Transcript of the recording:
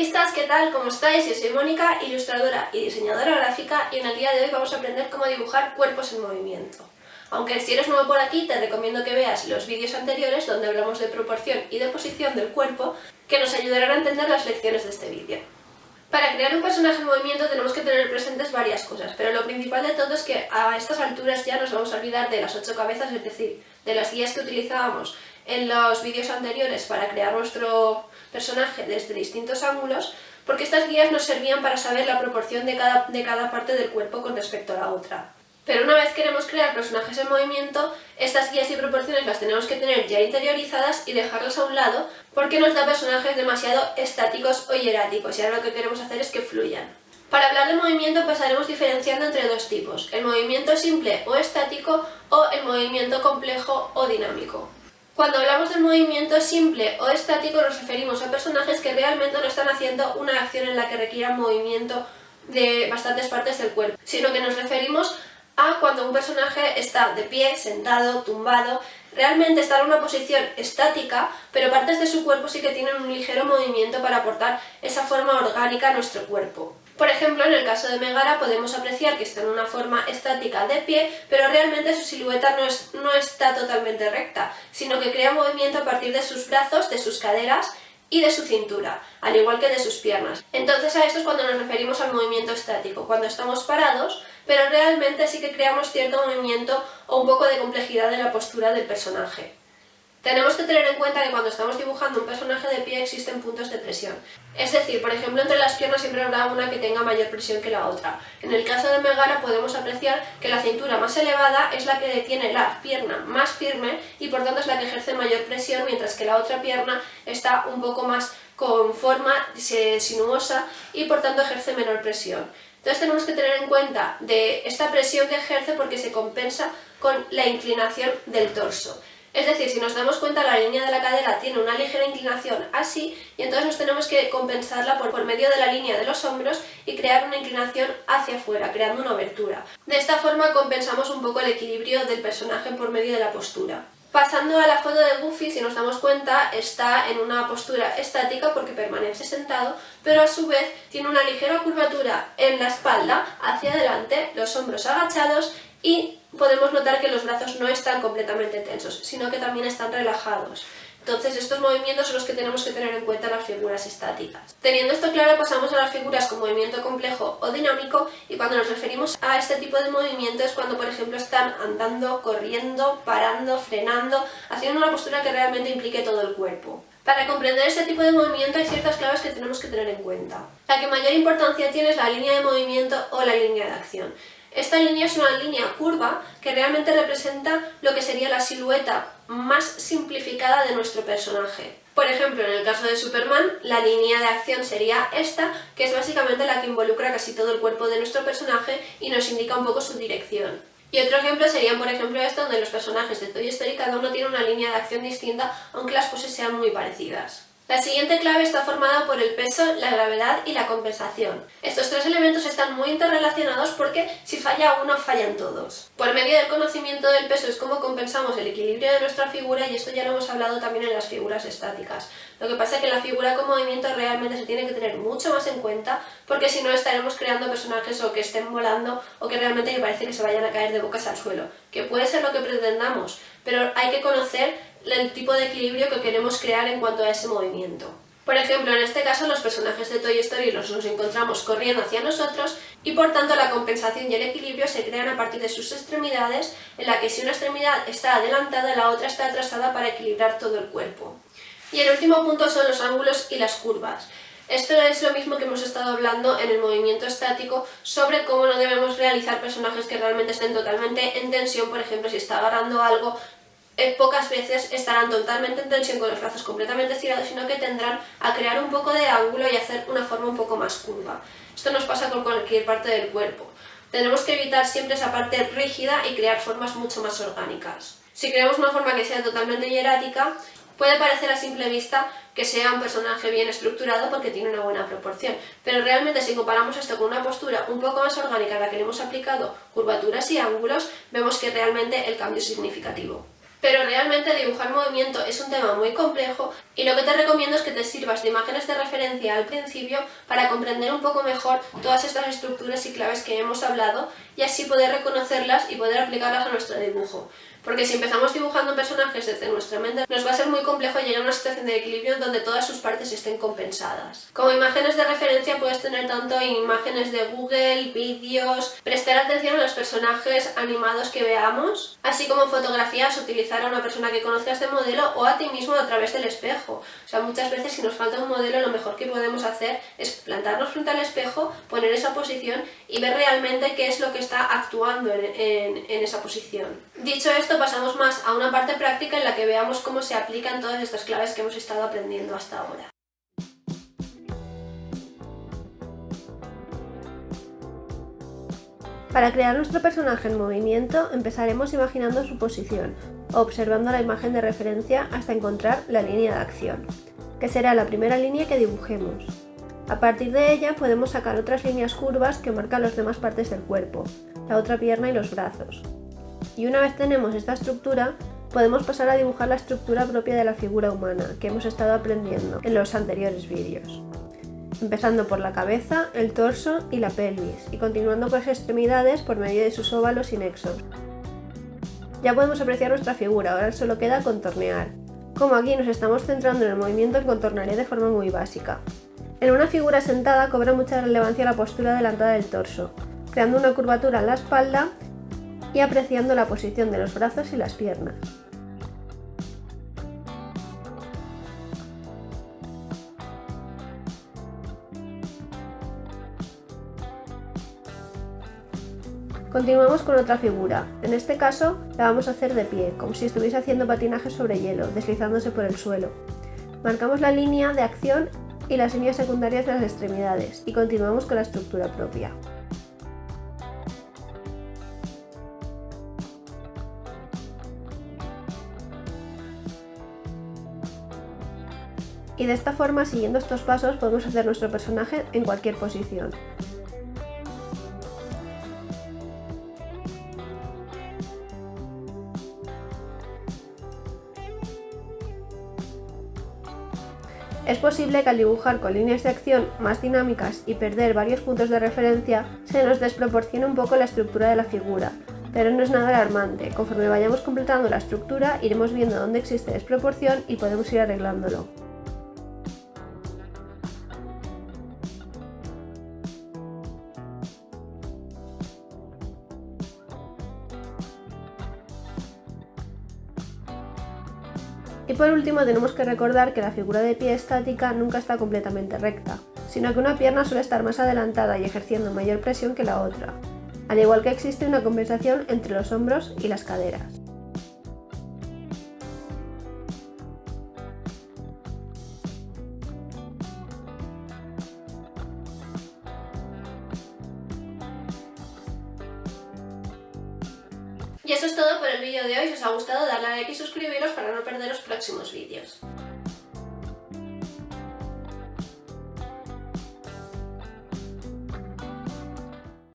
artistas, ¿qué tal? ¿Cómo estáis? Yo soy Mónica, ilustradora y diseñadora gráfica, y en el día de hoy vamos a aprender cómo dibujar cuerpos en movimiento. Aunque si eres nuevo por aquí, te recomiendo que veas los vídeos anteriores donde hablamos de proporción y de posición del cuerpo, que nos ayudarán a entender las lecciones de este vídeo. Para crear un personaje en movimiento tenemos que tener presentes varias cosas, pero lo principal de todo es que a estas alturas ya nos vamos a olvidar de las 8 cabezas, es decir, de las guías que utilizábamos en los vídeos anteriores para crear nuestro personaje desde distintos ángulos, porque estas guías nos servían para saber la proporción de cada parte del cuerpo con respecto a la otra. Pero una vez queremos crear personajes en movimiento, estas guías y proporciones las tenemos que tener ya interiorizadas y dejarlas a un lado, porque nos da personajes demasiado estáticos o hieráticos, y ahora lo que queremos hacer es que fluyan. Para hablar de movimiento pasaremos diferenciando entre dos tipos: el movimiento simple o estático o el movimiento complejo o dinámico. Cuando hablamos del movimiento simple o estático nos referimos a personajes que realmente no están haciendo una acción en la que requiera movimiento de bastantes partes del cuerpo, sino que nos referimos a cuando un personaje está de pie, sentado, tumbado, realmente está en una posición estática, pero partes de su cuerpo sí que tienen un ligero movimiento para aportar esa forma orgánica a nuestro cuerpo. Por ejemplo, en el caso de Megara podemos apreciar que está en una forma estática de pie, pero realmente su silueta no está totalmente recta, sino que crea movimiento a partir de sus brazos, de sus caderas y de su cintura, al igual que de sus piernas. Entonces a esto es cuando nos referimos al movimiento estático, cuando estamos parados, pero realmente sí que creamos cierto movimiento o un poco de complejidad en la postura del personaje. Tenemos que tener en cuenta que cuando estamos dibujando un personaje de pie existen puntos de presión. Es decir, por ejemplo, entre las piernas siempre habrá una que tenga mayor presión que la otra. En el caso de Megara podemos apreciar que la cintura más elevada es la que tiene la pierna más firme y por tanto es la que ejerce mayor presión, mientras que la otra pierna está un poco más con forma sinuosa y por tanto ejerce menor presión. Entonces tenemos que tener en cuenta de esta presión que ejerce porque se compensa con la inclinación del torso. Es decir, si nos damos cuenta, la línea de la cadera tiene una ligera inclinación así, y entonces nos tenemos que compensarla por medio de la línea de los hombros y crear una inclinación hacia afuera, creando una abertura. De esta forma compensamos un poco el equilibrio del personaje por medio de la postura. Pasando a la foto de Goofy, si nos damos cuenta, está en una postura estática porque permanece sentado, pero a su vez tiene una ligera curvatura en la espalda hacia adelante, los hombros agachados, y podemos notar que los brazos no están completamente tensos, sino que también están relajados. Entonces estos movimientos son los que tenemos que tener en cuenta en las figuras estáticas. Teniendo esto claro, pasamos a las figuras con movimiento complejo o dinámico, y cuando nos referimos a este tipo de movimiento es cuando, por ejemplo, están andando, corriendo, parando, frenando, haciendo una postura que realmente implique todo el cuerpo. Para comprender este tipo de movimiento hay ciertas claves que tenemos que tener en cuenta. La que mayor importancia tiene es la línea de movimiento o la línea de acción. Esta línea es una línea curva que realmente representa lo que sería la silueta más simplificada de nuestro personaje. Por ejemplo, en el caso de Superman, la línea de acción sería esta, que es básicamente la que involucra casi todo el cuerpo de nuestro personaje y nos indica un poco su dirección. Y otro ejemplo sería, por ejemplo, esto, donde los personajes de Toy Story cada uno tiene una línea de acción distinta, aunque las poses sean muy parecidas. La siguiente clave está formada por el peso, la gravedad y la compensación. Estos tres elementos están muy interrelacionados porque si falla uno, fallan todos. Por medio del conocimiento del peso es como compensamos el equilibrio de nuestra figura, y esto ya lo hemos hablado también en las figuras estáticas. Lo que pasa es que la figura con movimiento realmente se tiene que tener mucho más en cuenta, porque si no estaremos creando personajes o que estén volando o que realmente parece que se vayan a caer de bocas al suelo, que puede ser lo que pretendamos, pero hay que conocer el tipo de equilibrio que queremos crear en cuanto a ese movimiento. Por ejemplo, en este caso los personajes de Toy Story nos encontramos corriendo hacia nosotros y por tanto la compensación y el equilibrio se crean a partir de sus extremidades, en la que si una extremidad está adelantada, la otra está atrasada para equilibrar todo el cuerpo. Y el último punto son los ángulos y las curvas. Esto es lo mismo que hemos estado hablando en el movimiento estático sobre cómo no debemos realizar personajes que realmente estén totalmente en tensión. Por ejemplo, si está agarrando algo, pocas veces estarán totalmente en tensión con los brazos completamente estirados, sino que tendrán a crear un poco de ángulo y hacer una forma un poco más curva. Esto nos pasa con cualquier parte del cuerpo. Tenemos que evitar siempre esa parte rígida y crear formas mucho más orgánicas. Si creamos una forma que sea totalmente hierática, puede parecer a simple vista que sea un personaje bien estructurado porque tiene una buena proporción, pero realmente si comparamos esto con una postura un poco más orgánica a la que le hemos aplicado curvaturas y ángulos, vemos que realmente el cambio es significativo. Pero realmente dibujar movimiento es un tema muy complejo y lo que te recomiendo es que te sirvas de imágenes de referencia al principio para comprender un poco mejor todas estas estructuras y claves que hemos hablado y así poder reconocerlas y poder aplicarlas a nuestro dibujo. Porque si empezamos dibujando personajes desde nuestra mente, nos va a ser muy complejo llegar a una situación de equilibrio donde todas sus partes estén compensadas. Como imágenes de referencia puedes tener tanto imágenes de Google, vídeos, prestar atención a los personajes animados que veamos, así como fotografías, utilizar a una persona que conozcas de modelo o a ti mismo a través del espejo. O sea, muchas veces si nos falta un modelo, lo mejor que podemos hacer es plantarnos frente al espejo, poner esa posición y ver realmente qué es lo que está actuando en esa posición. Dicho esto, pasamos más a una parte práctica en la que veamos cómo se aplican todas estas claves que hemos estado aprendiendo hasta ahora. Para crear nuestro personaje en movimiento, empezaremos imaginando su posición, observando la imagen de referencia hasta encontrar la línea de acción, que será la primera línea que dibujemos. A partir de ella podemos sacar otras líneas curvas que marcan las demás partes del cuerpo, la otra pierna y los brazos. Y una vez tenemos esta estructura, podemos pasar a dibujar la estructura propia de la figura humana, que hemos estado aprendiendo en los anteriores vídeos. Empezando por la cabeza, el torso y la pelvis, y continuando por las extremidades por medio de sus óvalos y nexos. Ya podemos apreciar nuestra figura, ahora solo queda contornear. Como aquí nos estamos centrando en el movimiento, el contornaré de forma muy básica. En una figura sentada cobra mucha relevancia la postura adelantada del torso, creando una curvatura en la espalda y apreciando la posición de los brazos y las piernas. Continuamos con otra figura, en este caso la vamos a hacer de pie, como si estuviese haciendo patinaje sobre hielo, deslizándose por el suelo. Marcamos la línea de acción y las líneas secundarias de las extremidades y continuamos con la estructura propia. Y de esta forma, siguiendo estos pasos, podemos hacer nuestro personaje en cualquier posición. Es posible que al dibujar con líneas de acción más dinámicas y perder varios puntos de referencia, se nos desproporcione un poco la estructura de la figura, pero no es nada alarmante. Conforme vayamos completando la estructura, iremos viendo dónde existe desproporción y podemos ir arreglándolo. Y por último tenemos que recordar que la figura de pie estática nunca está completamente recta, sino que una pierna suele estar más adelantada y ejerciendo mayor presión que la otra, al igual que existe una compensación entre los hombros y las caderas. Y eso es todo por el vídeo de hoy. Si os ha gustado, darle a like y suscribiros para no perder los próximos vídeos.